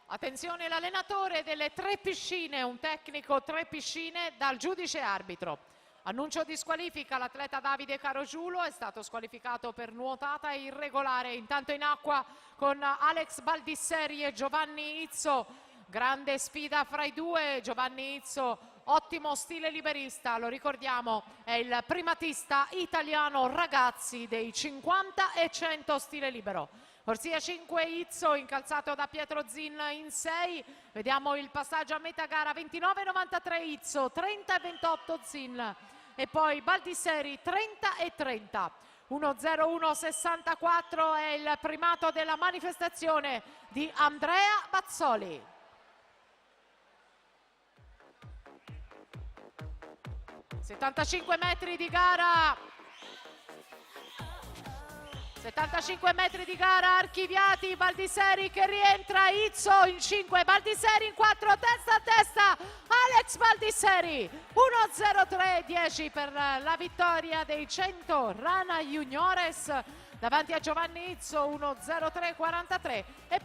Attenzione, l'allenatore delle 3 piscine, un tecnico 3 piscine dal giudice arbitro. Annuncio di squalifica, l'atleta Davide Carogiulo è stato squalificato per nuotata irregolare. Intanto in acqua con Alex Baldisseri e Giovanni Izzo, grande sfida fra i due. Giovanni Izzo, ottimo stile liberista, lo ricordiamo, è il primatista italiano ragazzi dei 50 e 100 stile libero. Corsia 5 Izzo, incalzato da Pietro Zin in 6. Vediamo il passaggio a metà gara, 29,93 Izzo, 30,28 Zin. E poi Baldisseri 30 e 30. 1:01:64 è il primato della manifestazione di Andrea Bazzoli. (75 metri di gara). 75 metri di gara archiviati, Baldisseri che rientra, Izzo in 5, Baldisseri in 4, testa a testa, Alex Baldisseri, 1:03:10 per la vittoria dei 100 Rana Juniores davanti a Giovanni Izzo, 1:03:43 e